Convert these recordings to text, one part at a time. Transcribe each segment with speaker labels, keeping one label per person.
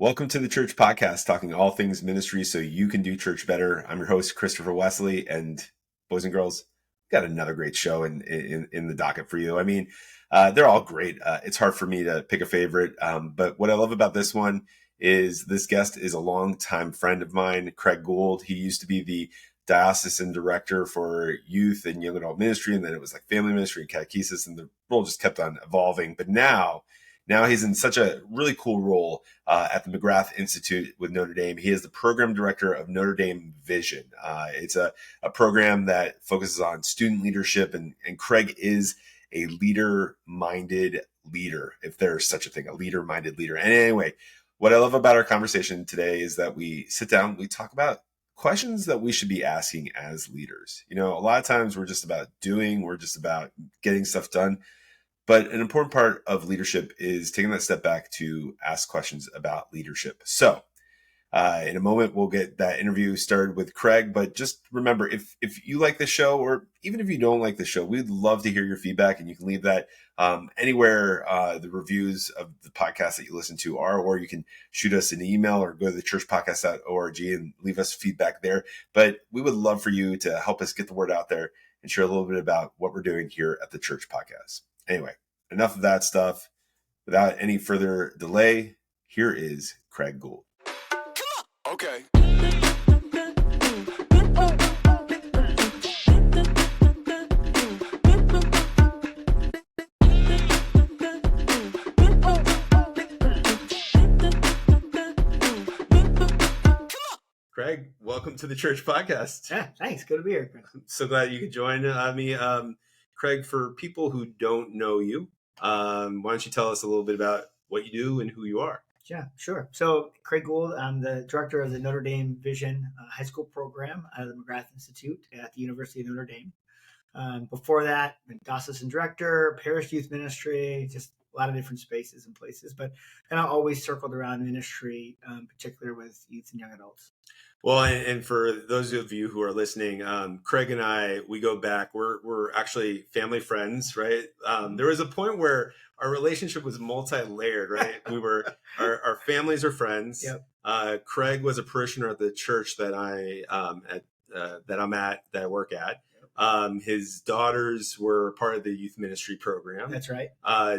Speaker 1: Welcome to the Church Podcast, talking all things ministry so you can do church better. I'm your host, Christopher Wesley, and boys and girls, got another great show in the docket for you. I mean, they're all great. It's hard for me to pick a favorite, but what I love about this one is this guest is a longtime friend of mine, Craig Gould. He used to be the diocesan director for youth and young adult ministry, and then it was like family ministry and catechesis, and the role just kept on evolving. But now he's in such a really cool role at the McGrath Institute with Notre Dame. He is the program director of Notre Dame Vision. It's a program that focuses on student leadership, and Craig is a leader-minded leader, if there's such a thing, a leader-minded leader. And anyway, what I love about our conversation today is that we sit down, we talk about questions that we should be asking as leaders. You know, a lot of times we're just about doing, we're just about getting stuff done. But an important part of leadership is taking that step back to ask questions about leadership. So in a moment, we'll get that interview started with Craig. But just remember, if you like the show, or even if you don't like the show, we'd love to hear your feedback. And you can leave that anywhere the reviews of the podcast that you listen to are, or you can shoot us an email or go to the churchpodcast.org and leave us feedback there. But we would love for you to help us get the word out there and share a little bit about what we're doing here at the Church Podcast. Anyway, enough of that stuff. Without any further delay, here is Craig Gould.
Speaker 2: Okay.
Speaker 1: Craig, welcome to the Church Podcast.
Speaker 3: Yeah, thanks. Good to be here, Chris.
Speaker 1: I'm so glad you could join me. Craig, for people who don't know you, why don't you tell us a little bit about what you do and who you are?
Speaker 3: Yeah, sure. So Craig Gould, I'm the director of the Notre Dame Vision high school program out of the McGrath Institute at the University of Notre Dame. Before that, diocesan director, parish youth ministry, just a lot of different spaces and places, but kind of always circled around ministry, particularly with youth and young adults.
Speaker 1: Well, and for those of you who are listening, Craig and I, we go back. We're actually family friends, right? There was a point where our relationship was multi-layered, right? We were our families are friends.
Speaker 3: Yep.
Speaker 1: Craig was a parishioner at the church that I work at. His daughters were part of the youth ministry program.
Speaker 3: That's right.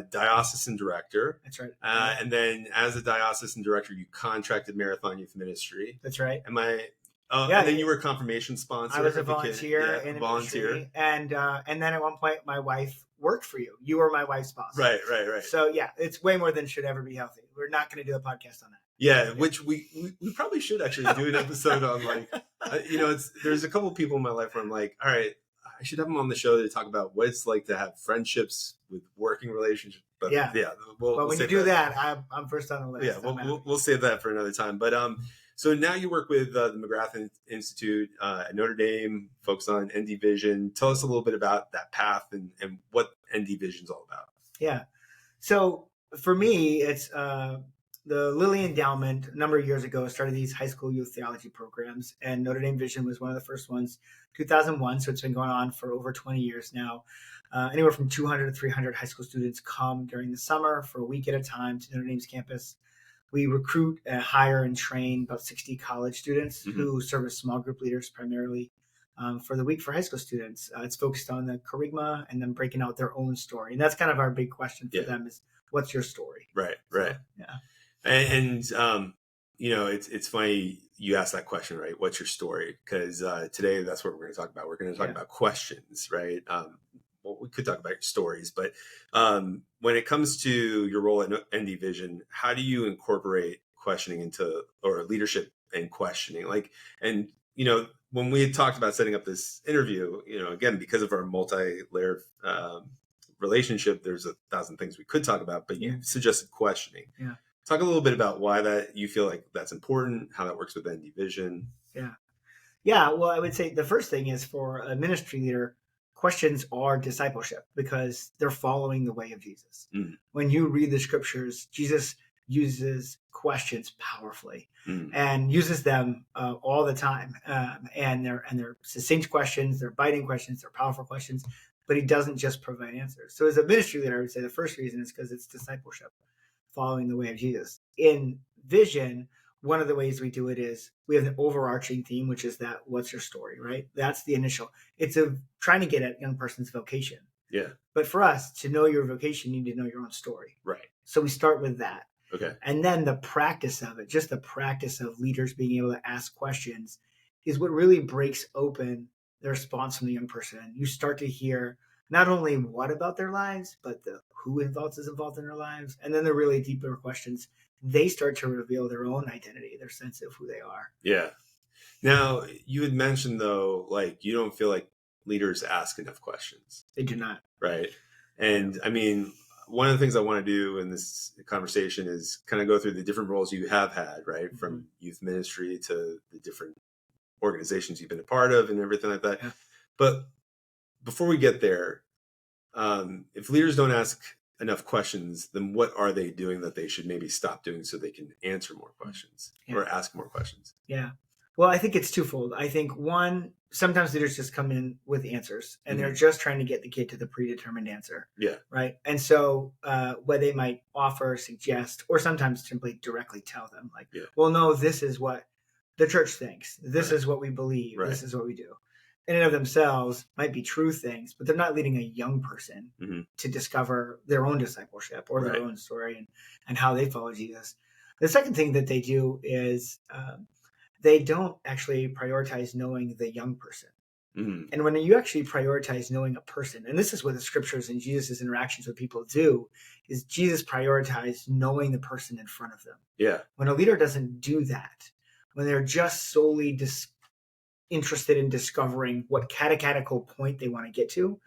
Speaker 1: Diocesan director.
Speaker 3: That's right.
Speaker 1: And then as a diocesan director, you contracted Marathon Youth Ministry.
Speaker 3: That's right.
Speaker 1: Am I?
Speaker 3: Yeah.
Speaker 1: And then you were a confirmation sponsor.
Speaker 3: I was a volunteer in a volunteer. And then at one point, my wife worked for you. You were my wife's boss.
Speaker 1: Right.
Speaker 3: So yeah, it's way more than should ever be healthy. We're not going to do a podcast on that.
Speaker 1: Yeah, which we probably should actually do an episode on, like, there's a couple of people in my life where I'm like, all right, I should have them on the show to talk about what it's like to have friendships with working relationships. But
Speaker 3: but when you do that, I'm first on the list.
Speaker 1: Yeah, we'll save that for another time. But so now you work with the McGrath Institute at Notre Dame, focused on ND Vision. Tell us a little bit about that path and what ND Vision is all about.
Speaker 3: Yeah. So for me, it's the Lilly Endowment a number of years ago started these high school youth theology programs, and Notre Dame Vision was one of the first ones, 2001. So it's been going on for over 20 years now. Anywhere from 200 to 300 high school students come during the summer for a week at a time to Notre Dame's campus. We recruit, hire, and train about 60 college students who serve as small group leaders primarily for the week for high school students. It's focused on the charisma and then breaking out their own story. And that's kind of our big question for them is, what's your story?
Speaker 1: Right.
Speaker 3: So, yeah.
Speaker 1: And it's funny you asked that question, right? What's your story? Because today that's what we're going to talk about. We're going to talk about questions, right? Well, we could talk about stories, but when it comes to your role at ND Vision, how do you incorporate questioning into, or leadership and questioning? When we had talked about setting up this interview, again, because of our multi-layered relationship, there's 1,000 things we could talk about, but you suggested questioning.
Speaker 3: Yeah.
Speaker 1: Talk a little bit about why that you feel like that's important, how that works with ND Vision.
Speaker 3: Yeah. Well, I would say the first thing is, for a ministry leader, questions are discipleship because they're following the way of Jesus. When you read the scriptures, Jesus uses questions powerfully and uses them all the time. And they're succinct questions, they're biting questions, they're powerful questions, but he doesn't just provide answers. So as a ministry leader, I would say the first reason is because it's discipleship, following the way of Jesus. In vision, one of the ways we do it is we have an overarching theme, which is that what's your story, right? That's the initial. It's trying to get at young person's vocation.
Speaker 1: Yeah.
Speaker 3: But for us to know your vocation, you need to know your own story.
Speaker 1: Right.
Speaker 3: So we start with that.
Speaker 1: Okay.
Speaker 3: And then the practice of it, just the practice of leaders being able to ask questions, is what really breaks open the response from the young person. You start to hear not only what about their lives, but the who is involved in their lives. And then the really deeper questions, they start to reveal their own identity, their sense of who they are.
Speaker 1: Yeah. Now, you had mentioned, though, like, you don't feel like leaders ask enough questions.
Speaker 3: They do not.
Speaker 1: Right. And I mean, one of the things I want to do in this conversation is kind of go through the different roles you have had, right? From youth ministry to the different organizations you've been a part of and everything like that.
Speaker 3: Yeah.
Speaker 1: But before we get there, if leaders don't ask enough questions, then what are they doing that they should maybe stop doing so they can answer more questions or ask more questions?
Speaker 3: Yeah. Well, I think it's twofold. I think one, sometimes leaders just come in with answers and they're just trying to get the kid to the predetermined answer.
Speaker 1: Yeah.
Speaker 3: Right. And so what they might offer, suggest, or sometimes simply directly tell them, like, well, no, this is what the church thinks. This is what we believe.
Speaker 1: Right.
Speaker 3: This is what we do. In and of themselves might be true things, but they're not leading a young person to discover their own discipleship or their own story and how they follow Jesus. The second thing that they do is they don't actually prioritize knowing the young person. And when you actually prioritize knowing a person, and this is what the scriptures and Jesus' interactions with people do, is Jesus prioritized knowing the person in front of them.
Speaker 1: Yeah.
Speaker 3: When a leader doesn't do that, when they're just solely interested in discovering what catechetical point they want to get to,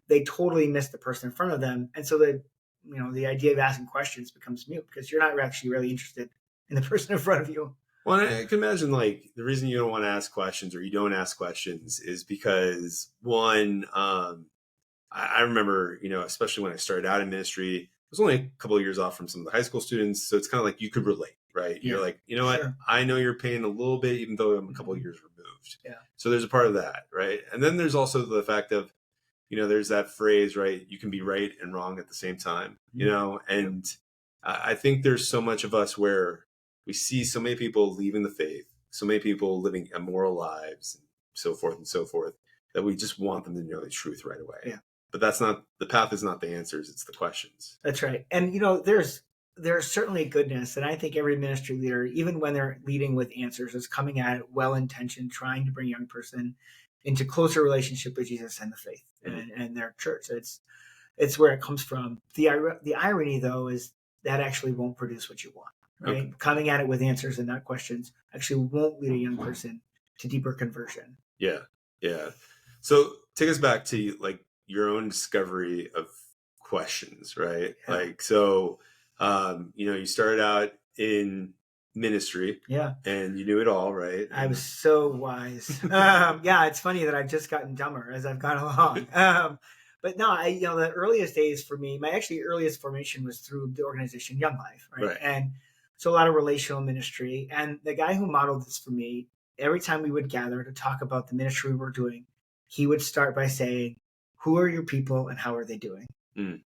Speaker 3: they totally miss the person in front of them. And so the idea of asking questions becomes mute because you're not actually really interested in the person in front of you.
Speaker 1: Well, I can imagine, like, the reason you don't want to ask questions or you don't ask questions is because, one, I remember, especially when I started out in ministry, I was only a couple of years off from some of the high school students. So it's kind of like you could relate, right? Yeah. You're like, what? I know your pain a little bit, even though I'm a couple of years removed.
Speaker 3: Yeah.
Speaker 1: So there's a part of that, right? And then there's also the fact of, there's that phrase, right? You can be right and wrong at the same time, and I think there's so much of us where we see so many people leaving the faith, so many people living immoral lives, and so forth, that we just want them to know the truth right away.
Speaker 3: Yeah.
Speaker 1: But the path is not the answers, it's the questions.
Speaker 3: That's right. And, there's certainly goodness. And I think every ministry leader, even when they're leading with answers, is coming at it well-intentioned, trying to bring a young person into closer relationship with Jesus and the faith and their church. It's where it comes from. The irony, though, is that actually won't produce what you want. Right? Okay. Coming at it with answers and not questions actually won't lead a young person to deeper conversion.
Speaker 1: Yeah. Yeah. So take us back to like your own discovery of questions, right? Yeah. Like, so, you started out in ministry. Yeah. And you knew it all, right?
Speaker 3: I was so wise. It's funny that I've just gotten dumber as I've gone along. But no, the earliest days for me, my actually earliest formation was through the organization Young Life, right? And so a lot of relational ministry. And the guy who modeled this for me, every time we would gather to talk about the ministry we were doing, he would start by saying, who are your people and how are they doing?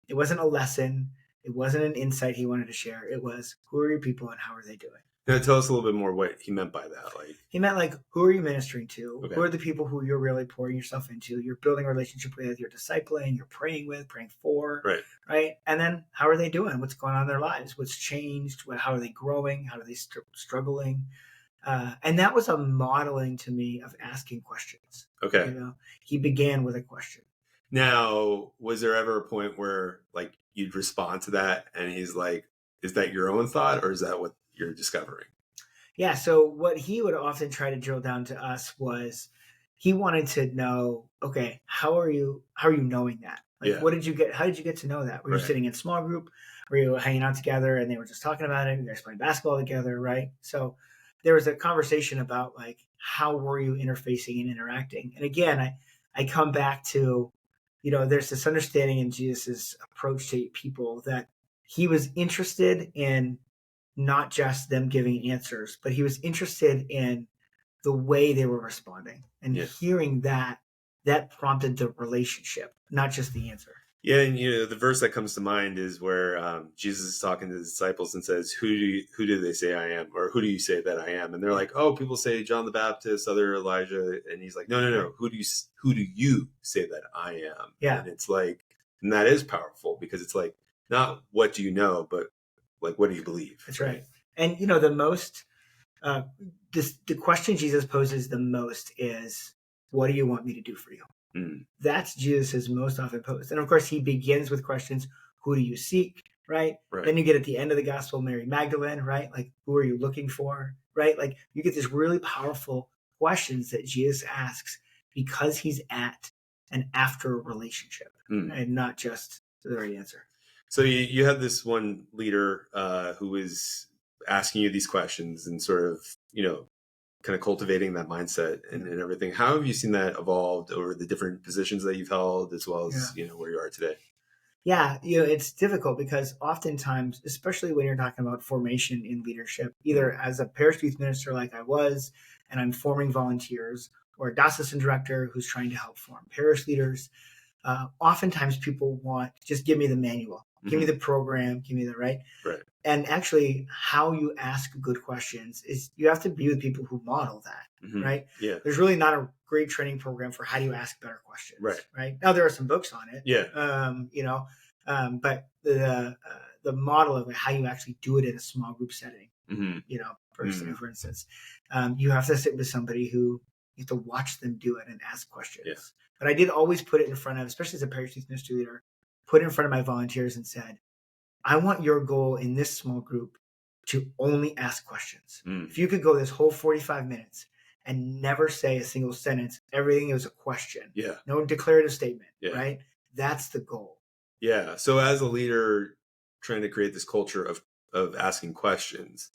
Speaker 3: It wasn't a lesson. It wasn't an insight he wanted to share. It was, who are your people and how are they doing?
Speaker 1: Now, tell us a little bit more what he meant by that. Like,
Speaker 3: he meant who are you ministering to? Okay. Who are the people who you're really pouring yourself into? You're building a relationship with, you're discipling, you're praying with, praying for, right? And then how are they doing? What's going on in their lives? What's changed? How are they growing? How are they struggling? And that was a modeling to me of asking questions.
Speaker 1: Okay.
Speaker 3: He began with a question.
Speaker 1: Now, was there ever a point where like you'd respond to that and he's like, is that your own thought or is that what you're discovering?
Speaker 3: Yeah. So what he would often try to drill down to us was he wanted to know, okay, how are you knowing that? Like, how did you get to know that? Were you sitting in small group? Were you hanging out together and they were just talking about it? You guys playing basketball together, right? So there was a conversation about like, how were you interfacing and interacting? And again, I come back to, there's this understanding in Jesus's approach to people that he was interested in not just them giving answers, but he was interested in the way they were responding and hearing that prompted the relationship, not just the answer.
Speaker 1: Yeah, and the verse that comes to mind is where Jesus is talking to the disciples and says, who do they say I am, or who do you say that I am?" And they're
Speaker 3: Yeah.
Speaker 1: like, "Oh, people say John the Baptist, other Elijah," and he's like, "No, no,
Speaker 3: Right.
Speaker 1: no. Who do you say that I am?"
Speaker 3: Yeah.
Speaker 1: And it's like, and that is powerful because it's like not what do you know, but like what do you believe?
Speaker 3: That's right. And the most uh, the question Jesus poses the most is, "What do you want me to do for you?"
Speaker 1: Mm,
Speaker 3: That's Jesus's most often posed. And of course, he begins with questions: "Who do you seek?" Right?
Speaker 1: right.
Speaker 3: Then you get at the end of the gospel, Mary Magdalene, right? Like, who are you looking for? Right? Like, you get these really powerful questions that Jesus asks because he's at an after relationship,
Speaker 1: Mm.
Speaker 3: and not just the right answer.
Speaker 1: So you had this one leader who was asking you these questions and sort of, kind of cultivating that mindset and everything. How have you seen that evolved over the different positions that you've held, as well as, where you are today?
Speaker 3: Yeah, it's difficult because oftentimes, especially when you're talking about formation in leadership, either as a parish youth minister like I was, and I'm forming volunteers, or a diocesan director who's trying to help form parish leaders, oftentimes people want, just give me the manual, give me the program, give me the right.
Speaker 1: Right.
Speaker 3: And actually, how you ask good questions is you have to be with people who model that, right?
Speaker 1: Yeah.
Speaker 3: There's really not a great training program for how do you ask better questions, right? Now there are some books on it,
Speaker 1: Yeah.
Speaker 3: But the model of how you actually do it in a small group setting, for instance, you have to sit with somebody who you have to watch them do it and ask questions.
Speaker 1: Yeah.
Speaker 3: But I did always put it in front of, especially as a parish youth ministry leader, put it in front of my volunteers and said, I want your goal in this small group to only ask questions. If you could go this whole 45 minutes and never say a single sentence, everything is a question.
Speaker 1: Yeah.
Speaker 3: No declarative statement, right? That's the goal.
Speaker 1: Yeah. So as a leader trying to create this culture of asking questions,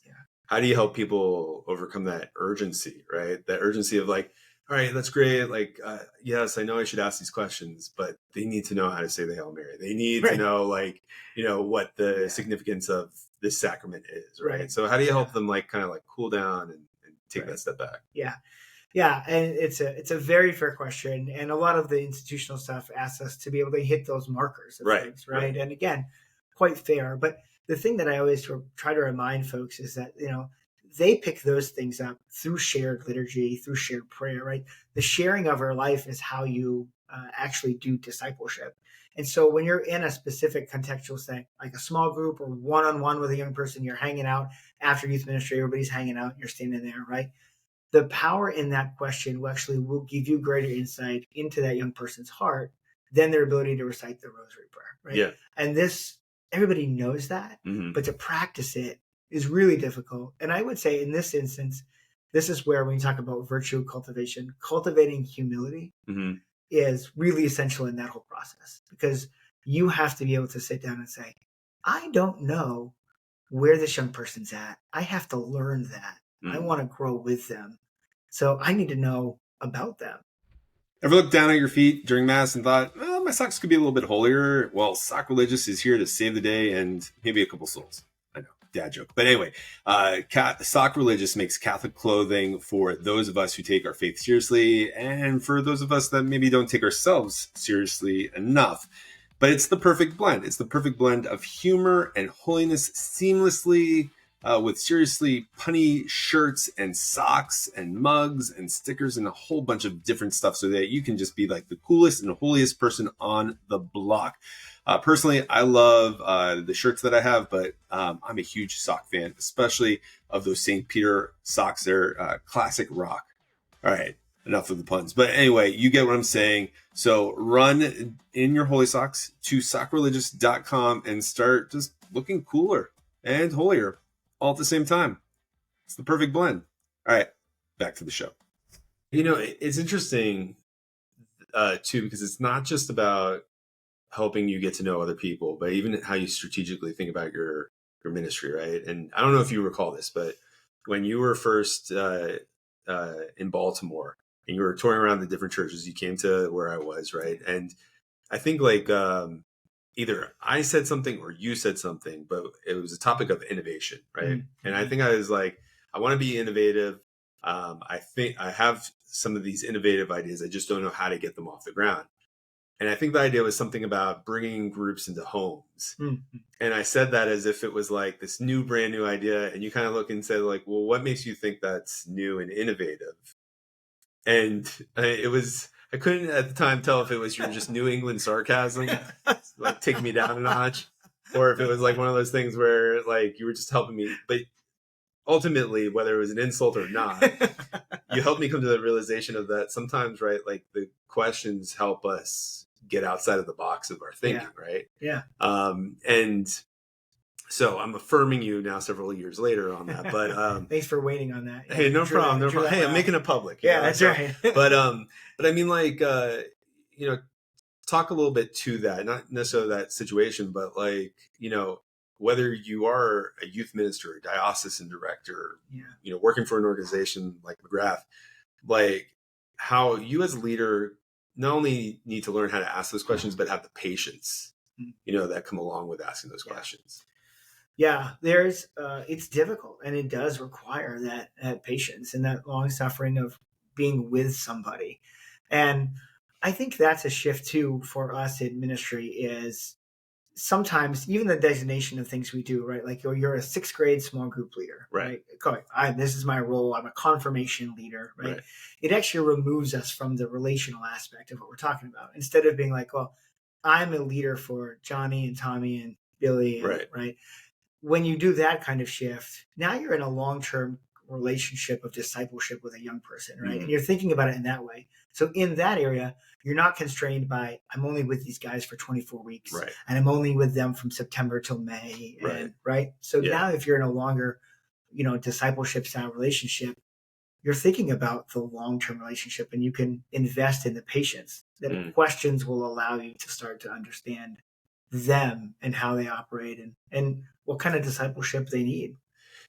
Speaker 1: how do you help people overcome that urgency, right? That urgency of like, all right, that's great. Like, yes, I know I should ask these questions, but they need to know how to say the Hail Mary. They need to know, like, what the significance of this sacrament is, right? So how do you help them, like, kind of like cool down and take that step back?
Speaker 3: Yeah, and it's a very fair question, and a lot of the institutional stuff asks us to be able to hit those markers of things, right? And again, quite fair. But the thing that I always try to remind folks is that they pick those things up through shared liturgy, through shared prayer, right? The sharing of our life is how you actually do discipleship. And so when you're in a specific contextual setting, like a small group or one-on-one with a young person, you're hanging out after youth ministry, everybody's hanging out, you're standing there, right? The power in that question will give you greater insight into that young person's heart than their ability to recite the rosary prayer, right?
Speaker 1: Yeah.
Speaker 3: And everybody knows that, but to practice it is really difficult. And I would say in this instance, this is where when you talk about virtue cultivation, cultivating humility is really essential in that whole process, because you have to be able to sit down and say, I don't know where this young person's at. I have to learn that. I want to grow with them. So I need to know about them.
Speaker 1: Ever looked down at your feet during Mass and thought, oh, my socks could be a little bit holier? Well, Sacrilegious is here to save the day and maybe a couple souls. I know, dad joke. But anyway, Sacrilegious makes Catholic clothing for those of us who take our faith seriously and for those of us that maybe don't take ourselves seriously enough. But it's the perfect blend. It's the perfect blend of humor and holiness seamlessly, with seriously punny shirts and socks and mugs and stickers and a whole bunch of different stuff so that you can just be like the coolest and holiest person on the block. Personally, I love the shirts that I have, but I'm a huge sock fan, especially of those St. Peter socks. They're classic rock. All right, enough of the puns. But anyway, you get what I'm saying. So run in your holy socks to sacrilegious.com and start just looking cooler and holier all at the same time. It's the perfect blend. All right, back to the show. It's interesting too, because it's not just about helping you get to know other people, but even how you strategically think about your ministry, right? And I don't know if you recall this, but when you were first in Baltimore and you were touring around the different churches, you came to where I was, right? And I think like either I said something or you said something, but it was a topic of innovation, right? And I think I was like, I want to be innovative. I think I have some of these innovative ideas. I just don't know how to get them off the ground. And I think the idea was something about bringing groups into homes.
Speaker 3: Mm-hmm.
Speaker 1: And I said that as if it was like this brand new idea. And you kind of look and say like, well, what makes you think that's new and innovative? And I couldn't at the time tell if it was your just New England sarcasm, like take me down a notch, or if it was like one of those things where like you were just helping me. But ultimately, whether it was an insult or not, you helped me come to the realization of that sometimes, right? Like the questions help us get outside of the box of our thinking, right?
Speaker 3: Yeah.
Speaker 1: And so I'm affirming you now several years later on that, but
Speaker 3: thanks for waiting on that.
Speaker 1: Hey, no problem. No problem. Hey, I'm making it public.
Speaker 3: Yeah, that's right.
Speaker 1: but I mean, like, you know, talk a little bit to that, not necessarily that situation, but like, you know, whether you are a youth minister, a diocesan director, you know, working for an organization like McGrath, like how you as a leader not only need to learn how to ask those questions, but have the patience, you know, that come along with asking those questions.
Speaker 3: Yeah, there's it's difficult, and it does require that patience and that long suffering of being with somebody. And I think that's a shift too for us in ministry is sometimes even the designation of things we do, right? Like you're a sixth grade small group leader, right? This is my role. I'm a confirmation leader, right? It actually removes us from the relational aspect of what we're talking about. Instead of being like, well, I'm a leader for Johnny and Tommy and Billy, and, right? When you do that kind of shift, now you're in a long-term relationship of discipleship with a young person, right? And you're thinking about it in that way. So in that area, you're not constrained by, I'm only with these guys for 24 weeks and I'm only with them from September till May. And, right. So now if you're in a longer, you know, discipleship style relationship, you're thinking about the long-term relationship, and you can invest in the patience that questions will allow you to start to understand them and how they operate and what kind of discipleship they need.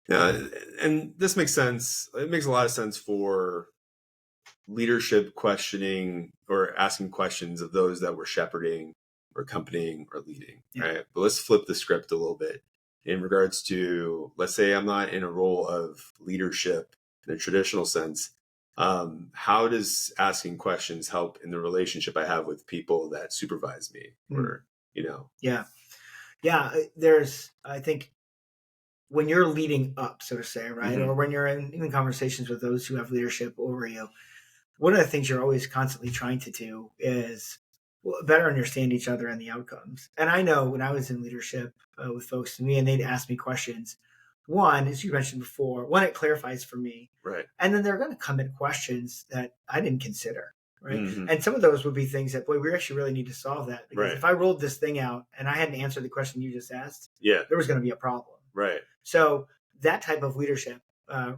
Speaker 1: Yeah, and this makes sense. It makes a lot of sense for leadership questioning or asking questions of those that we're shepherding or accompanying or leading, right? But let's flip the script a little bit in regards to, let's say I'm not in a role of leadership in a traditional sense. How does asking questions help in the relationship I have with people that supervise me or, you know?
Speaker 3: Yeah. There's, I think, when you're leading up, so to say, right? Or when you're in conversations with those who have leadership over you, one of the things you're always constantly trying to do is better understand each other and the outcomes. And I know when I was in leadership with folks and they'd ask me questions. One, as you mentioned before, it clarifies for me.
Speaker 1: Right.
Speaker 3: And then they're going to come in questions that I didn't consider. Right. And some of those would be things that, boy, we actually really need to solve that. Because if I rolled this thing out and I hadn't answered the question you just asked, there was going to be a problem.
Speaker 1: Right.
Speaker 3: So that type of leadership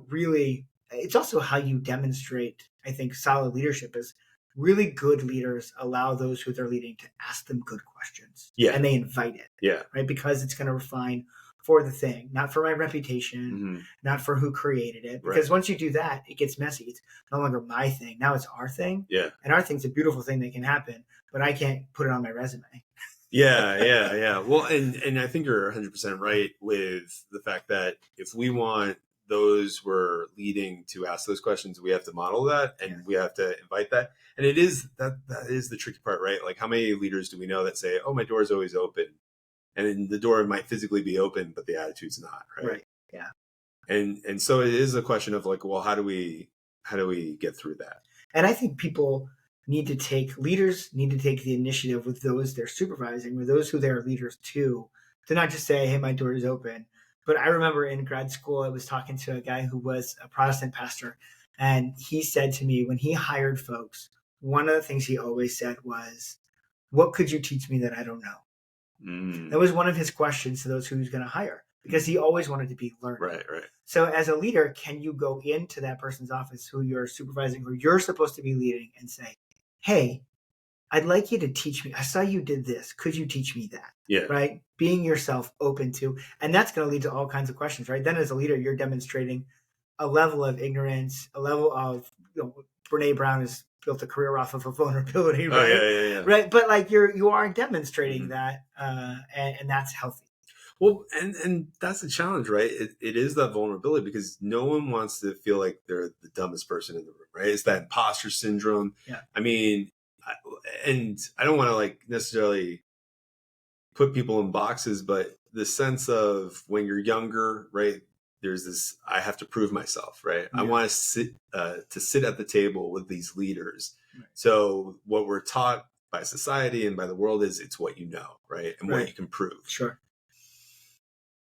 Speaker 3: really, it's also how you demonstrate, I think, solid leadership is really good leaders allow those who they're leading to ask them good questions. And they invite it. Right. Because it's going to refine for the thing, not for my reputation, not for who created it. Because once you do that, it gets messy. It's no longer my thing. Now it's our thing. And our thing's a beautiful thing that can happen, but I can't put it on my resume.
Speaker 1: Well, and I think you're 100% right with the fact that if we want those we're leading to ask those questions, we have to model that and we have to invite that. And it is that is the tricky part, right? Like how many leaders do we know that say, oh, my door is always open? And the door might physically be open, but the attitude's not, right?
Speaker 3: Yeah.
Speaker 1: And so it is a question of like, well, how do we get through that?
Speaker 3: And I think leaders need to take the initiative with those they're supervising, with those who they're leaders to not just say, hey, my door is open. But I remember in grad school, I was talking to a guy who was a Protestant pastor, and he said to me when he hired folks, one of the things he always said was, what could you teach me that I don't know? That was one of his questions to those who he was going to hire, because he always wanted to be learning.
Speaker 1: Right.
Speaker 3: So as a leader, can you go into that person's office who you're supervising, who you're supposed to be leading, and say, hey, I'd like you to teach me. I saw you did this. Could you teach me that? Right? Being yourself open to, and that's going to lead to all kinds of questions, right? Then as a leader, you're demonstrating a level of ignorance, a level of, Brene Brown has built a career off of a vulnerability, right? Right. But like you are demonstrating that, and that's healthy.
Speaker 1: Well, and that's the challenge, right? It is that vulnerability because no one wants to feel like they're the dumbest person in the room, right? It's that imposter syndrome.
Speaker 3: Yeah.
Speaker 1: I mean, and I don't want to like necessarily put people in boxes, but the sense of when you're younger, right? There's this, I have to prove myself, right? I want to sit at the table with these leaders.
Speaker 3: Right.
Speaker 1: So what we're taught by society and by the world is it's what you know, right? And what you can prove.
Speaker 3: Sure.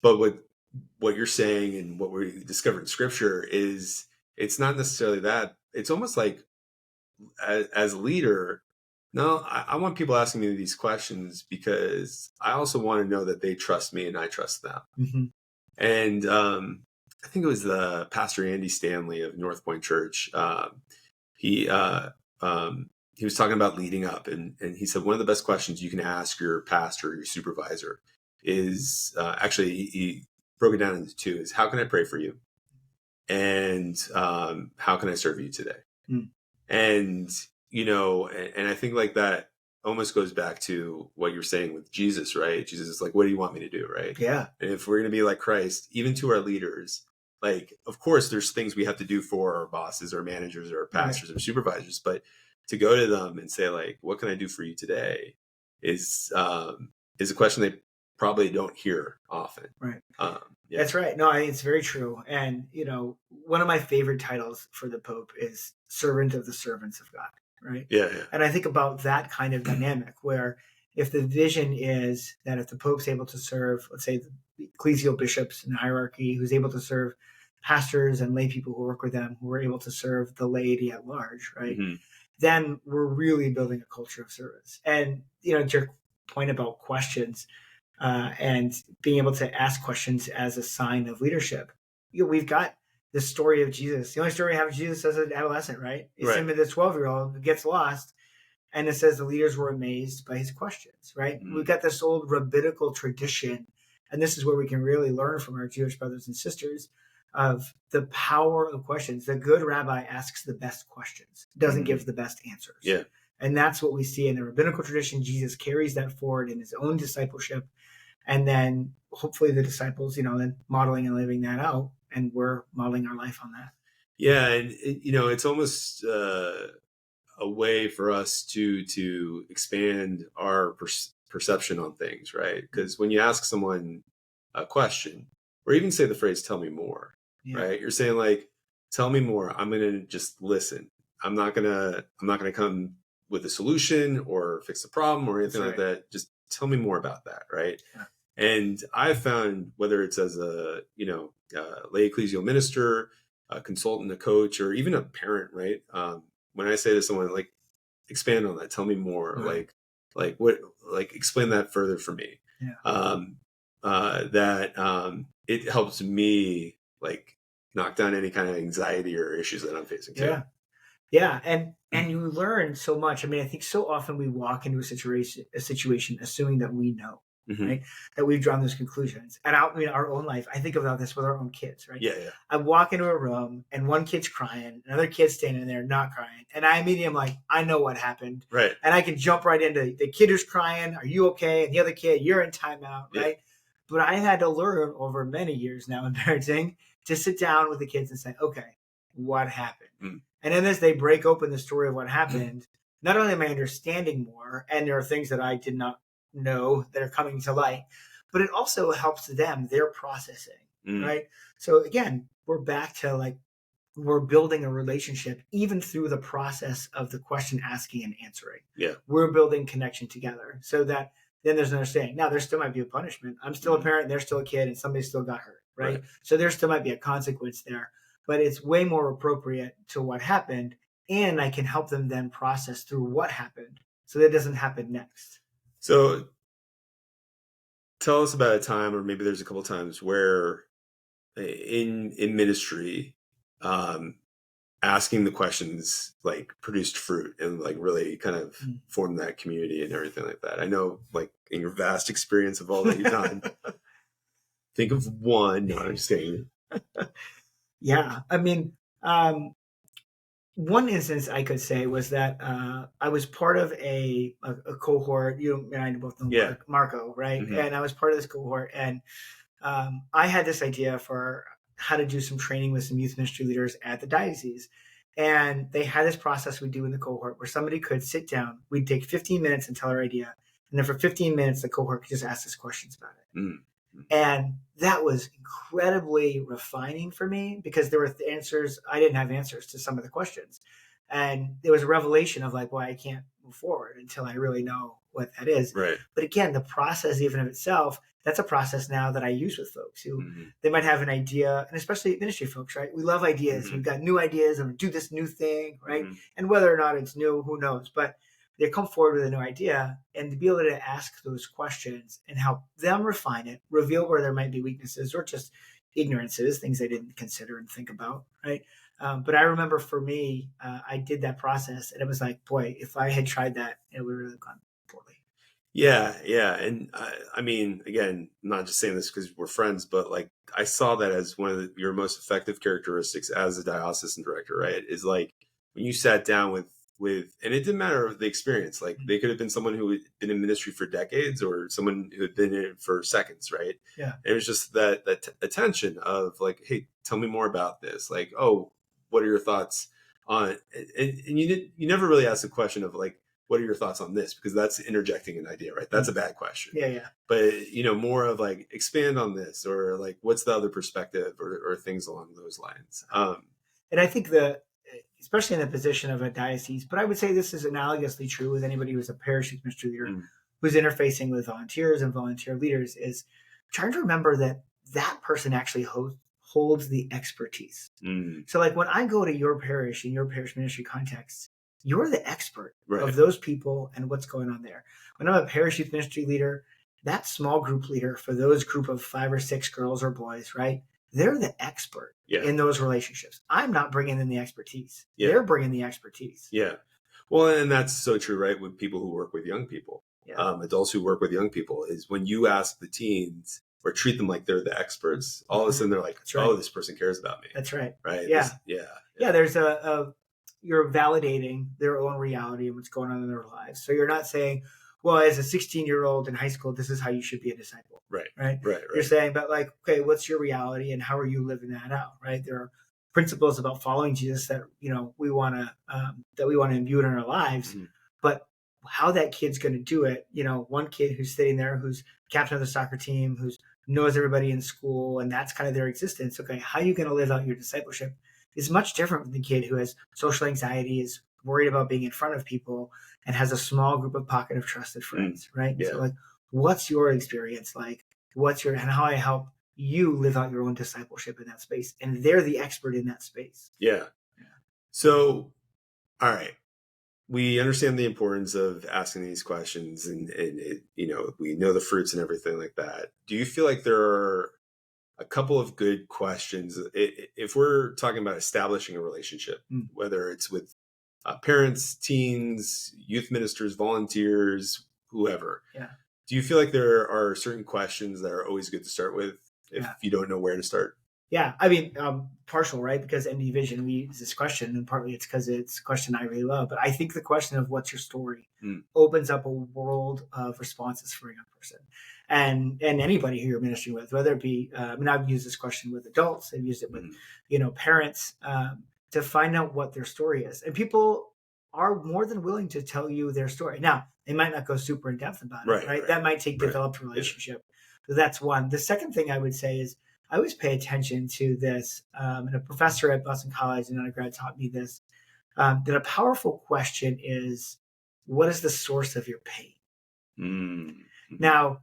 Speaker 1: But what you're saying and what we discover in scripture is it's not necessarily that. It's almost like as a leader, no, I want people asking me these questions because I also want to know that they trust me and I trust them.
Speaker 3: Mm-hmm.
Speaker 1: And I think it was the pastor Andy Stanley of North Point Church. He was talking about leading up, and he said one of the best questions you can ask your pastor, your supervisor, is actually he broke it down into two: is how can I pray for you, and how can I serve you today?
Speaker 3: Mm.
Speaker 1: And and I think like that almost goes back to what you're saying with Jesus, right? Jesus is like, what do you want me to do, right?
Speaker 3: Yeah.
Speaker 1: And if we're going to be like Christ, even to our leaders, like, of course, there's things we have to do for our bosses, our managers, or our pastors, or supervisors, but to go to them and say, like, what can I do for you today is a question they probably don't hear often.
Speaker 3: Right.
Speaker 1: Yeah.
Speaker 3: That's right. No, I think it's very true. And, one of my favorite titles for the Pope is Servant of the Servants of God. Right.
Speaker 1: Yeah.
Speaker 3: And I think about that kind of dynamic where if the vision is that if the Pope's able to serve, let's say, the ecclesial bishops in the hierarchy, who's able to serve pastors and lay people who work with them, who are able to serve the laity at large, right?
Speaker 1: Mm-hmm.
Speaker 3: Then we're really building a culture of service. And, to your point about questions and being able to ask questions as a sign of leadership, we've got the story of Jesus. The only story we have of Jesus as an adolescent, right? It's him and the 12-year-old who gets lost. And it says the leaders were amazed by his questions, right?
Speaker 1: Mm-hmm.
Speaker 3: We've got this old rabbinical tradition. And this is where we can really learn from our Jewish brothers and sisters of the power of questions. The good rabbi asks the best questions, doesn't give the best answers.
Speaker 1: Yeah.
Speaker 3: And that's what we see in the rabbinical tradition. Jesus carries that forward in his own discipleship. And then hopefully the disciples, then modeling and living that out. And we're modeling our life on that.
Speaker 1: Yeah. And, it's almost a way for us to expand our perception on things, right? Because when you ask someone a question or even say the phrase, tell me more, right? You're saying like, tell me more. I'm going to just listen. I'm not going to come with a solution or fix the problem or anything like that. Just tell me more about that. Right. Yeah. And I've found whether it's as a, lay ecclesial minister, a consultant, a coach, or even a parent, right? When I say to someone like, expand on that, tell me more, right. like what, like explain that further for me.
Speaker 3: Yeah.
Speaker 1: It helps me like knock down any kind of anxiety or issues that I'm facing too.
Speaker 3: Yeah. Yeah. And you learn so much. I mean, I think so often we walk into a situation assuming that we know. Mm-hmm. Right? That we've drawn those conclusions. And our own life, I think about this with our own kids, right?
Speaker 1: Yeah.
Speaker 3: I walk into a room and one kid's crying, another kid's standing there not crying. And I immediately am like, I know what happened.
Speaker 1: Right.
Speaker 3: And I can jump right into the kid who's crying. Are you okay? And the other kid, you're in timeout, right? But I had to learn over many years now in parenting to sit down with the kids and say, okay, what happened? Mm. And then as they break open the story of what happened, not only am I understanding more, and there are things that I did not know that are coming to light, but it also helps them, their processing, right? So again, we're back to like, we're building a relationship even through the process of the question asking and answering.
Speaker 1: Yeah.
Speaker 3: We're building connection together so that then there's an understanding. Now there still might be a punishment. I'm still a parent, they're still a kid, and somebody still got hurt, right? So there still might be a consequence there, but it's way more appropriate to what happened. And I can help them then process through what happened so that it doesn't happen next.
Speaker 1: So tell us about a time, or maybe there's a couple of times where in ministry, asking the questions like produced fruit and like really kind of formed that community and everything like that. I know like in your vast experience of all that you've done, think of one. No, I'm just kidding.
Speaker 3: Yeah. I mean, one instance I could say was that I was part of a cohort. You and I both know Marco, right? Mm-hmm. And I was part of this cohort, and I had this idea for how to do some training with some youth ministry leaders at the diocese. And they had this process we do in the cohort where somebody could sit down, we'd take 15 minutes and tell our idea. And then for 15 minutes, the cohort could just ask us questions about it.
Speaker 1: Mm-hmm.
Speaker 3: And that was incredibly refining for me because there were answers. I didn't have answers to some of the questions. And there was a revelation of like, why I can't move forward until I really know what that is.
Speaker 1: Right.
Speaker 3: But again, the process, even of itself, that's a process now that I use with folks who they might have an idea, and especially ministry folks, right? We love ideas. We've got new ideas and we do this new thing, right? And whether or not it's new, who knows? But they come forward with a new idea, and to be able to ask those questions and help them refine it, reveal where there might be weaknesses or just ignorances, things they didn't consider and think about, right? But I remember for me, I did that process, and it was like, boy, if I had tried that, it would have really gone poorly.
Speaker 1: Yeah. And I mean, again, I'm not just saying this because we're friends, but like I saw that as one of your most effective characteristics as a diocesan director, right? Is like when you sat down with, and it didn't matter the experience. Like they could have been someone who had been in ministry for decades or someone who had been in it for seconds, right?
Speaker 3: Yeah.
Speaker 1: And it was just that attention of like, hey, tell me more about this. Like, oh, what are your thoughts on? And you never really asked the question of like, what are your thoughts on this? Because that's interjecting an idea, right? That's a bad question.
Speaker 3: Yeah.
Speaker 1: But, more of like, expand on this or like, what's the other perspective or things along those lines.
Speaker 3: And I think especially in the position of a diocese, but I would say this is analogously true with anybody who's a parish youth ministry leader who's interfacing with volunteers and volunteer leaders, is trying to remember that person actually holds the expertise. So like when I go to your parish in your parish ministry context, you're the expert of those people and what's going on there. When I'm a parish youth ministry leader, that small group leader for those group of 5 or 6 girls or boys, right? They're the expert in those relationships. I'm not bringing in the expertise. Yeah. They're bringing the expertise.
Speaker 1: Yeah. Well, and that's so true, right? With people who work with young people, adults who work with young people, is when you ask the teens or treat them like they're the experts, all of a sudden they're like, oh, this person cares about me.
Speaker 3: That's right.
Speaker 1: Right.
Speaker 3: Yeah.
Speaker 1: Yeah.
Speaker 3: There's you're validating their own reality and what's going on in their lives. So you're not saying, well, as a 16-year-old in high school, this is how you should be a disciple. Right. You're saying, but like, okay, what's your reality and how are you living that out? Right. There are principles about following Jesus that, we want to imbue in our lives, but how that kid's going to do it. One kid who's sitting there, who's captain of the soccer team, who knows everybody in school, and that's kind of their existence. Okay. How are you going to live out your discipleship is much different from the kid who has social anxiety, is worried about being in front of people, and has a small group of pocket of trusted friends, right? Yeah. So like, what's your experience like? And how I help you live out your own discipleship in that space? And they're the expert in that space.
Speaker 1: Yeah. So, all right. We understand the importance of asking these questions and we know the fruits and everything like that. Do you feel like there are a couple of good questions if we're talking about establishing a relationship, whether it's with parents, teens, youth ministers, volunteers, whoever?
Speaker 3: Yeah.
Speaker 1: Do you feel like there are certain questions that are always good to start with if you don't know where to start?
Speaker 3: Yeah. I mean, partial, right? Because MD Vision, we use this question, and partly it's because it's a question I really love. But I think the question of what's your story opens up a world of responses for a young person. And anybody who you're ministering with, whether it be, I've used this question with adults, I've used it with, parents, to find out what their story is. And people are more than willing to tell you their story. Now, they might not go super in depth about it, right? That might take developed relationship. So that's one. The second thing I would say is I always pay attention to this. And a professor at Boston College in undergrad taught me this, that a powerful question is, what is the source of your pain? Now,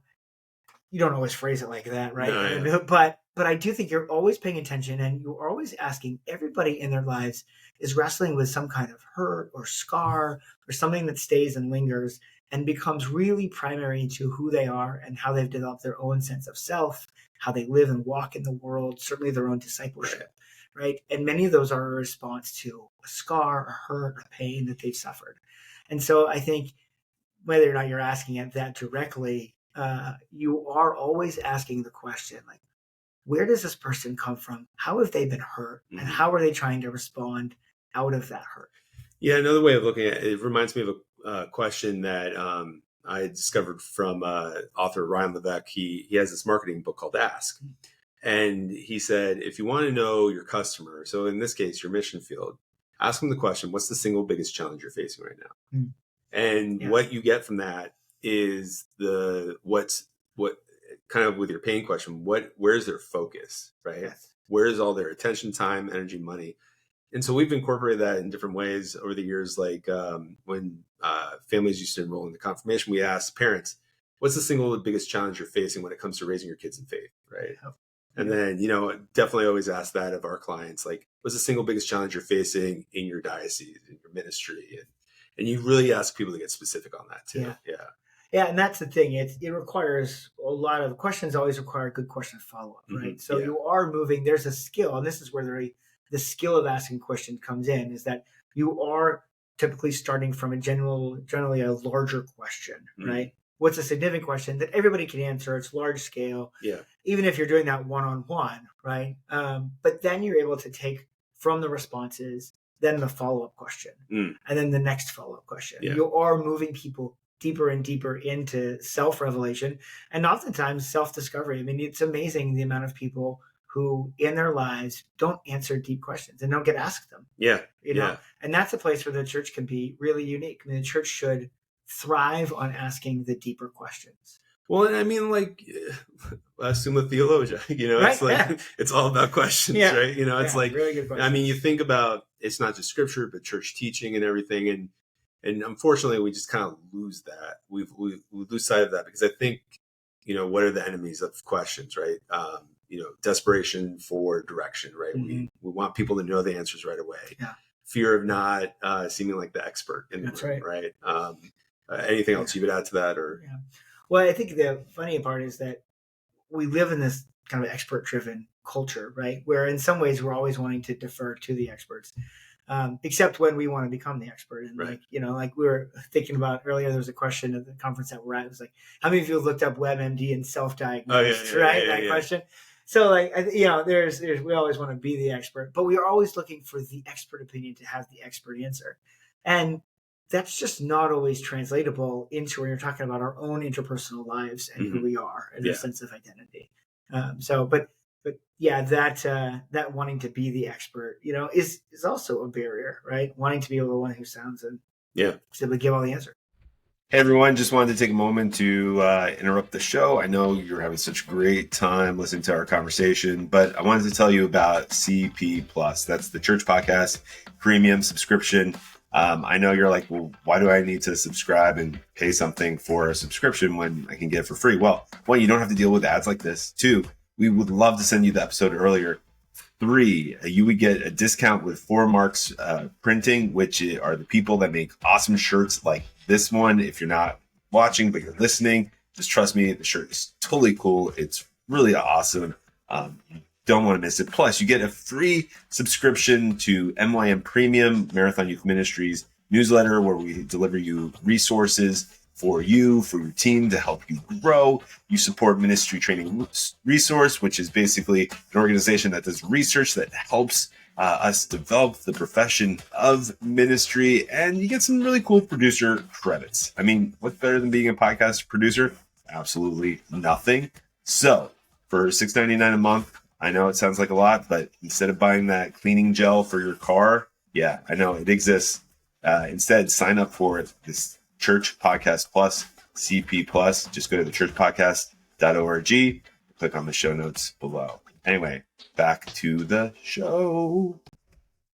Speaker 3: you don't always phrase it like that, right? No, but I do think you're always paying attention, and you're always asking. Everybody in their lives is wrestling with some kind of hurt or scar or something that stays and lingers and becomes really primary to who they are and how they've developed their own sense of self, how they live and walk in the world, certainly their own discipleship, right? And many of those are a response to a scar, a hurt, a pain that they've suffered. And so I think whether or not you're asking it that directly, you are always asking the question, like, where does this person come from? How have they been hurt? And how are they trying to respond out of that hurt?
Speaker 1: Yeah, another way of looking at it reminds me of a question that I discovered from author Ryan Levesque. He has this marketing book called Ask. And he said, if you want to know your customer, so in this case, your mission field, ask them the question, what's the single biggest challenge you're facing right now?
Speaker 3: Mm.
Speaker 1: And
Speaker 3: Yeah.
Speaker 1: what you get from that is what kind of with your pain question, where's their focus, right?
Speaker 3: Yes.
Speaker 1: Where's all their attention, time, energy, money? And so we've incorporated that in different ways over the years. Like when families used to enroll in the confirmation, we asked parents, what's the single biggest challenge you're facing when it comes to raising your kids in faith, right?
Speaker 3: Yeah.
Speaker 1: And then, definitely always ask that of our clients, like, what's the single biggest challenge you're facing in your diocese, in your ministry? And you really ask people to get specific on that too.
Speaker 3: Yeah, and that's the thing. It requires a lot of questions. Always require good question follow up, right?
Speaker 1: Mm-hmm.
Speaker 3: So you are moving. There's a skill, and this is where the skill of asking questions comes in. Is that you are typically starting from a generally a larger question, right? What's a significant question that everybody can answer? It's large scale.
Speaker 1: Yeah.
Speaker 3: Even if you're doing that one-on-one, right? But then you're able to take from the responses, then the follow-up question, and then the next follow-up question.
Speaker 1: Yeah.
Speaker 3: You are moving people deeper and deeper into self-revelation and oftentimes self-discovery. I mean, it's amazing the amount of people who in their lives don't answer deep questions and don't get asked them.
Speaker 1: Yeah.
Speaker 3: And that's a place where the church can be really unique. I mean, the church should thrive on asking the deeper questions.
Speaker 1: Well, and I mean, like, summa theologia,
Speaker 3: Right?
Speaker 1: It's like, it's all about questions, right? It's like,
Speaker 3: really good questions.
Speaker 1: I mean, you think about, it's not just scripture, but church teaching and everything. And unfortunately, we just kind of lose that. We lose sight of that because I think, what are the enemies of questions, right? Desperation for direction, right?
Speaker 3: Mm-hmm.
Speaker 1: We want people to know the answers right away.
Speaker 3: Yeah.
Speaker 1: Fear of not seeming like the expert in the room, right? Anything else you would add to that? Or
Speaker 3: Well, I think the funny part is that we live in this kind of expert-driven culture, right? Where in some ways we're always wanting to defer to the experts, except when we want to become the expert. And
Speaker 1: right.
Speaker 3: like we were thinking about earlier, there was a question at the conference that we're at. It was like, how many of you have looked up WebMD and self-diagnosed, that question? So there's we always want to be the expert, but we are always looking for the expert opinion to have the expert answer. And that's just not always translatable into when you're talking about our own interpersonal lives and who we are and a sense of identity. But that wanting to be the expert, is also a barrier, right? Wanting to be able to one who sounds and simply give all the answer.
Speaker 1: Hey everyone, just wanted to take a moment to interrupt the show. I know you're having such a great time listening to our conversation, but I wanted to tell you about CP Plus. That's the Church Podcast Premium subscription. I know you're like, well, why do I need to subscribe and pay something for a subscription when I can get it for free? Well, one, you don't have to deal with ads like this. Two, we would love to send you the episode earlier. 3, you would get a discount with 4 Marks Printing, which are the people that make awesome shirts like this one. If you're not watching, but you're listening, just trust me, the shirt is totally cool. It's really awesome. You don't want to miss it. Plus, you get a free subscription to MYM Premium, Marathon Youth Ministries newsletter, where we deliver you resources for your team to help you grow. You support Ministry Training Resource, which is basically an organization that does research that helps us develop the profession of ministry. And you get some really cool producer credits. I mean, what's better than being a podcast producer? Absolutely nothing. So for $6.99 a month, I know it sounds like a lot, but instead of buying that cleaning gel for your car, yeah, I know it exists. Instead, sign up for this Church Podcast Plus, CP Plus. Just go to thechurchpodcast.org. Click on the show notes below. Anyway, back to the show.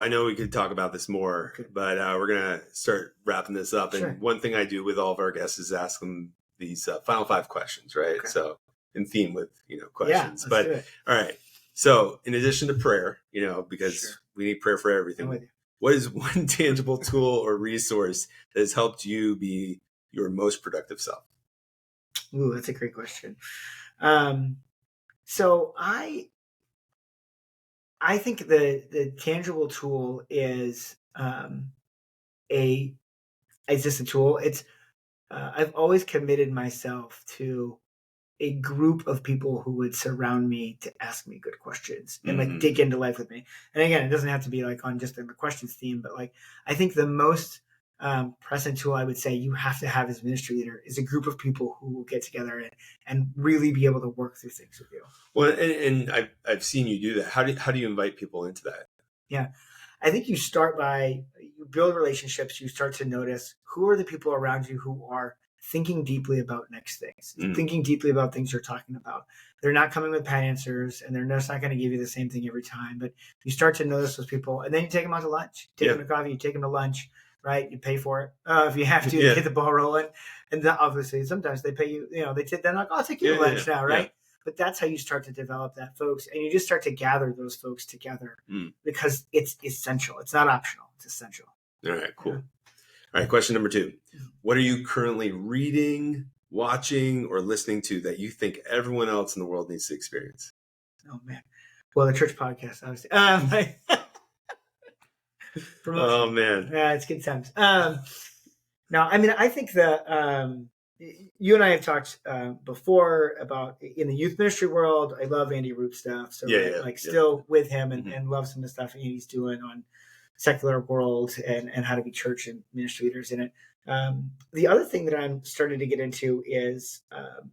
Speaker 1: I know we could talk about this more, but we're going to start wrapping this up.
Speaker 3: Sure.
Speaker 1: And one thing I do with all of our guests is ask them these final 5 questions, right? Okay. So in theme with, questions.
Speaker 3: Yeah, let's do it.
Speaker 1: All right. So in addition to prayer, because we need prayer for everything. What is one tangible tool or resource that has helped you be your most productive self?
Speaker 3: Ooh, that's a great question. So I think the tangible tool is just a tool. It's I've always committed myself to a group of people who would surround me to ask me good questions and dig into life with me. And again, it doesn't have to be like on just the questions theme, but like I think the most present tool I would say you have to have as ministry leader is a group of people who will get together and really be able to work through things with you.
Speaker 1: Well, and I've seen you do that. How do you invite people into that?
Speaker 3: Yeah. I think you start by you build relationships. You start to notice who are the people around you who are thinking deeply about next things, thinking deeply about things you're talking about. They're not coming with pat answers, and they're just not going to give you the same thing every time. But you start to notice those people, and then you take them out to lunch, take them to coffee, you take them to lunch, right? You pay for it if you have to get the ball rolling. And then obviously, sometimes they pay you. They're like, I'll take you to lunch now, right? But that's how you start to develop that, folks. And you just start to gather those folks together because it's essential. It's not optional. It's essential.
Speaker 1: All right, cool. All right, question number 2. What are you currently reading, watching, or listening to that you think everyone else in the world needs to experience?
Speaker 3: Oh, man. Well, the church podcast, obviously.
Speaker 1: Oh, man.
Speaker 3: Yeah, it's good times. Now, I mean, I think that you and I have talked before about in the youth ministry world. I love Andy Root stuff. So still with him and love some of the stuff Andy's doing on secular world and how to be church and ministry leaders in it. The other thing that I'm starting to get into is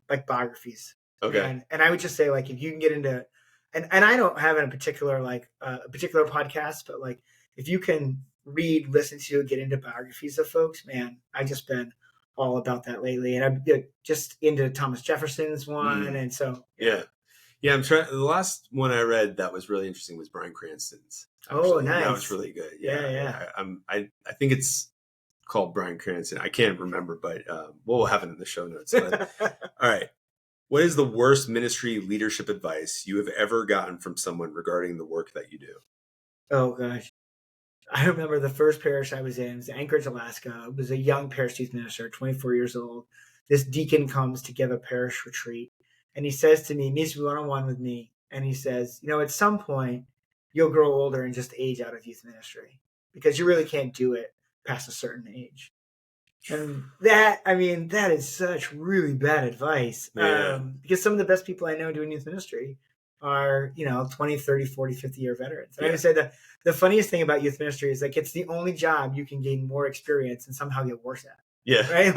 Speaker 3: like biographies.
Speaker 1: Okay.
Speaker 3: And I would just say, like, if you can get into, and I don't have a particular podcast, but like if you can read, listen to, get into biographies of folks, man, I've just been all about that lately. And I'm just into Thomas Jefferson's one. And so,
Speaker 1: I'm trying. The last one I read that was really interesting was Bryan Cranston's.
Speaker 3: Actually. Oh, nice.
Speaker 1: That was really good.
Speaker 3: Yeah.
Speaker 1: I think it's called Bryan Cranston. I can't remember, but we'll have it in the show notes. But, all right. What is the worst ministry leadership advice you have ever gotten from someone regarding the work that you do?
Speaker 3: Oh, gosh. I remember the first parish I was in. It was Anchorage, Alaska. It was a young parish youth minister, 24 years old. This deacon comes to give a parish retreat. And he says to me, meets me one-on-one with me. And he says, at some point, you'll grow older and just age out of youth ministry because you really can't do it past a certain age. And that is such really bad advice. Because some of the best people I know doing youth ministry are, 20, 30, 40, 50-year veterans. And I would say that the funniest thing about youth ministry is like it's the only job you can gain more experience and somehow get worse at.
Speaker 1: Yeah.
Speaker 3: Right?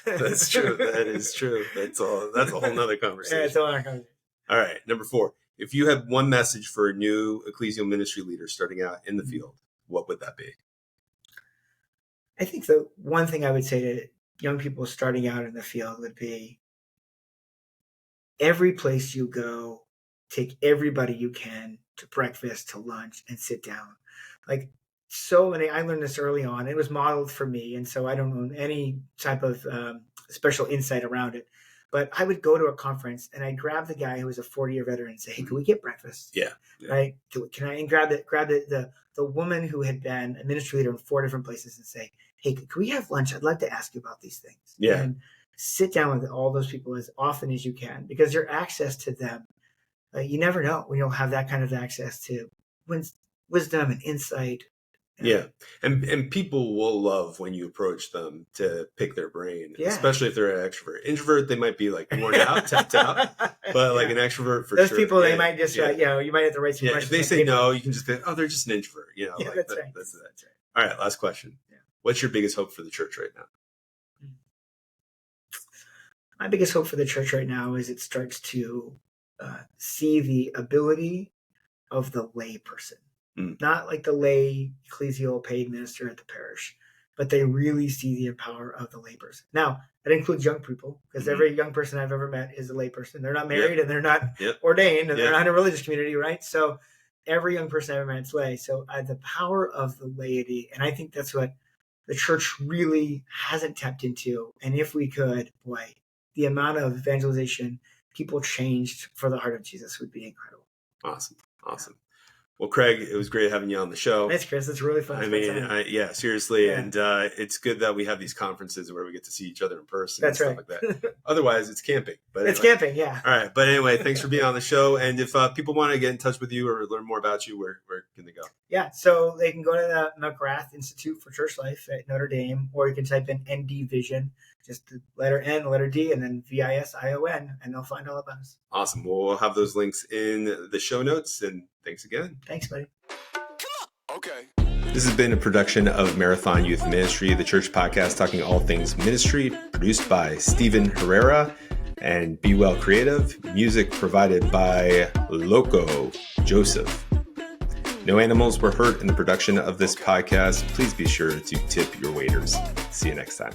Speaker 1: That's true. That is true. That's a whole nother conversation.
Speaker 3: It's a whole other conversation.
Speaker 1: All right. Number 4. If you had one message for a new ecclesial ministry leader starting out in the field, what would that be?
Speaker 3: I think the one thing I would say to young people starting out in the field would be every place you go, take everybody you can to breakfast, to lunch, and sit down. Like so many, I learned this early on. It was modeled for me, and so I don't know any type of special insight around it. But I would go to a conference and I'd grab the guy who was a 40-year veteran and say, "Hey, can we get breakfast?"
Speaker 1: Yeah.
Speaker 3: Right? Can I grab the woman who had been a ministry leader in 4 different places and say, "Hey, can we have lunch? I'd like to ask you about these things."
Speaker 1: Yeah.
Speaker 3: And sit down with all those people as often as you can because your access to them, you never know when you'll have that kind of access to wisdom and insight.
Speaker 1: Yeah. And people will love when you approach them to pick their brain, especially if they're an extrovert. Introvert, they might be like worn out, tapped out, but like an extrovert for
Speaker 3: those
Speaker 1: sure.
Speaker 3: Those people, they might just, you might have to write some questions.
Speaker 1: If they say no, you can just be, they're just an introvert.
Speaker 3: That's right.
Speaker 1: That's right. All right, last question. Yeah. What's your biggest hope for the church right now?
Speaker 3: My biggest hope for the church right now is it starts to see the ability of the lay person. Not like the lay ecclesial paid minister at the parish, but they really see the power of the lay person. Now, that includes young people, because every young person I've ever met is a lay person. They're not married and they're not ordained and they're not in a religious community, right? So every young person I've ever met is lay. So the power of the laity, and I think that's what the church really hasn't tapped into. And if we could, the amount of evangelization people changed for the heart of Jesus would be incredible.
Speaker 1: Awesome. Well, Craig, it was great having you on the show.
Speaker 3: Thanks, Chris. It's really fun.
Speaker 1: Seriously. Yeah. And it's good that we have these conferences where we get to see each other in person.
Speaker 3: That's
Speaker 1: and stuff like that. Otherwise, it's camping. But
Speaker 3: it's camping, yeah.
Speaker 1: All right. But anyway, thanks for being on the show. And if people want to get in touch with you or learn more about you, where can they go? Yeah.
Speaker 3: So they can go to the McGrath Institute for Church Life at Notre Dame, or you can type in ND Vision, just the letter N, letter D, and then VISION, and they'll find all about us.
Speaker 1: Awesome. Well, we'll have those links in the show notes. And thanks again.
Speaker 3: Thanks, buddy.
Speaker 2: Okay.
Speaker 1: This has been a production of Marathon Youth Ministry, the church podcast talking all things ministry, produced by Stephen Herrera and Be Well Creative. Music provided by Loco Joseph. No animals were hurt in the production of this podcast. Please be sure to tip your waiters. See you next time.